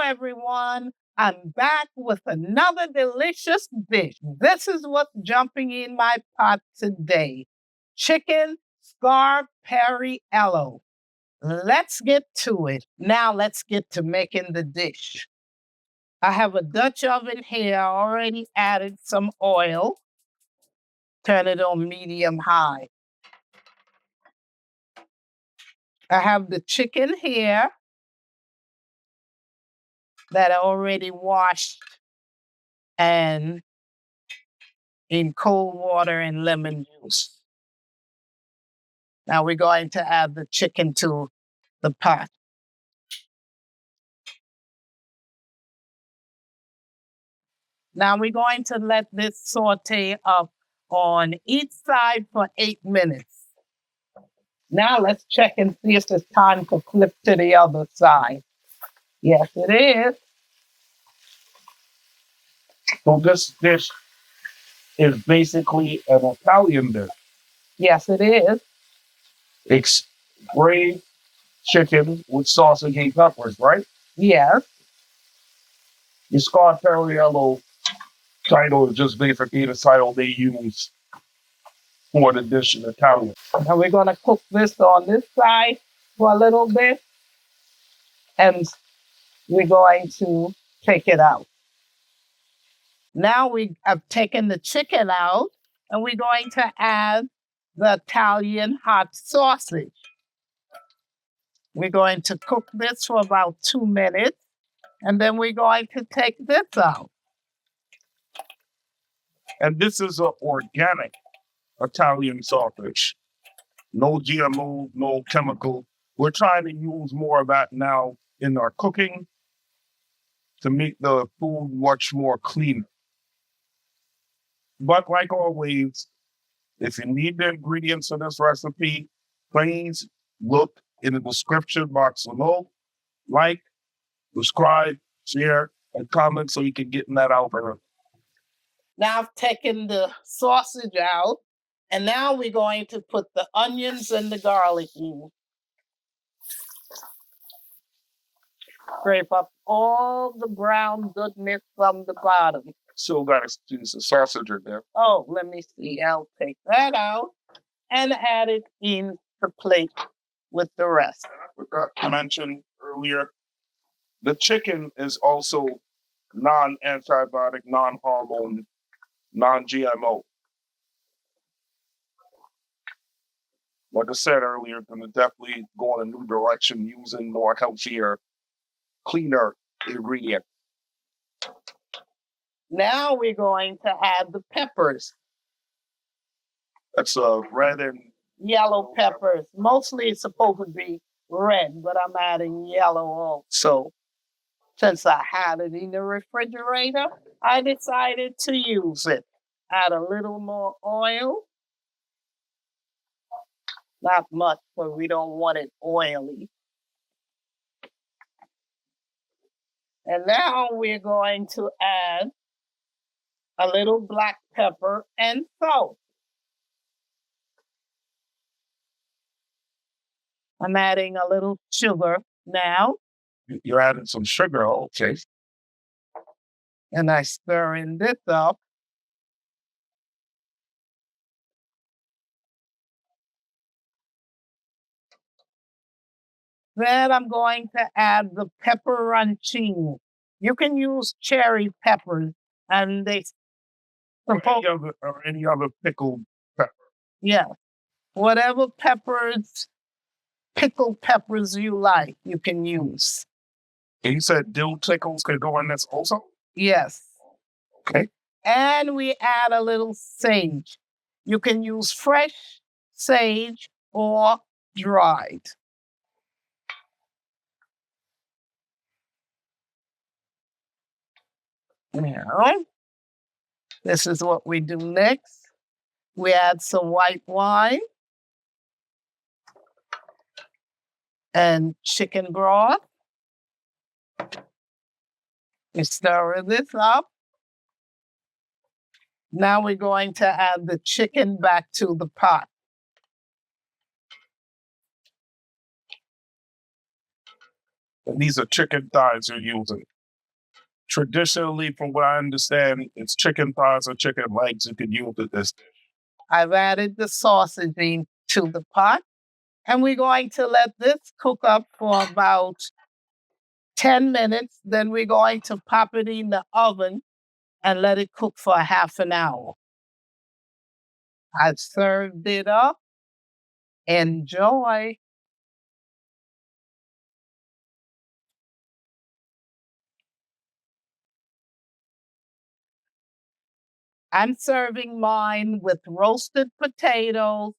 everyone. I'm back with another delicious dish. This is what's jumping in my pot today. Chicken Scarpariello. Let's get to it. Now let's get to making the dish. I have a Dutch oven here. I already added some oil. Turn it on medium high. I have the chicken here that I already washed and in cold water and lemon juice. Now we're going to add the chicken to the pot. Now we're going to let this saute up on each side for 8 minutes. Now let's check and see if it's time to flip to the other side. Yes, it is. So this dish is basically an Italian dish. Yes, it is. It's braised chicken with sausage and peppers, right? Yes. The Scarpariello title is just basically the title they use for the dish in Italian. Now we're going to cook this on this side for a little bit, and we're going to take it out. Now we have taken the chicken out, and we're going to add the Italian hot sausage. We're going to cook this for about 2 minutes, and then we're going to take this out. And this is an organic Italian sausage. No GMO, no chemical. We're trying to use more of that now in our cooking to make the food much more clean. But like always, if you need the ingredients of this recipe, please look in the description box below. Like, subscribe, share, and comment so you can get that out there. Now I've taken the sausage out, and now we're going to put the onions and the garlic in. Scrape up all the brown goodness from the bottom. Still got to use the sausage in there. Oh, let me see. I'll take that out and add it in the plate with the rest. I forgot to mention earlier, the chicken is also non-antibiotic, non-hormone, non-GMO. Like I said earlier, going to definitely go in a new direction using more healthier, cleaner ingredients. Now we're going to add the peppers. That's red and yellow peppers. Mostly it's supposed to be red, but I'm adding yellow also. Since I had it in the refrigerator, I decided to use it. Add a little more oil. Not much, but we don't want it oily. And now we're going to add a little black pepper and salt. I'm adding a little sugar now. You're adding some sugar, okay. And I stir in this up. Then I'm going to add the pepperoncini. You can use cherry peppers, and they any other pickled pepper. Yeah, whatever pickled peppers you like, you can use. And you said dill pickles could go in this also? Yes. Okay. And we add a little sage. You can use fresh sage or dried. Now, this is what we do next. We add some white wine and chicken broth. We stir this up. Now we're going to add the chicken back to the pot. And these are chicken thighs you're using. Traditionally, from what I understand, it's chicken thighs or chicken legs you can use with this dish. I've added the sausage into the pot, and we're going to let this cook up for about 10 minutes. Then we're going to pop it in the oven and let it cook for a half an hour. I've served it up. Enjoy. I'm serving mine with roasted potatoes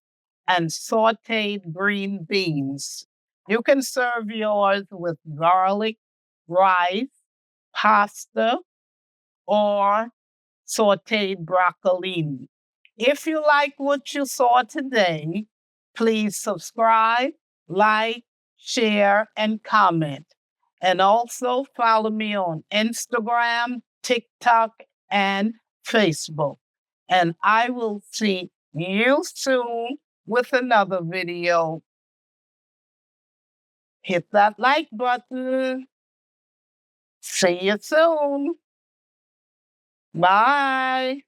and sauteed green beans. You can serve yours with garlic, rice, pasta, or sauteed broccolini. If you like what you saw today, please subscribe, like, share, and comment. And also follow me on Instagram, TikTok, and Facebook. And I will see you soon with another video. Hit that like button. See you soon. Bye.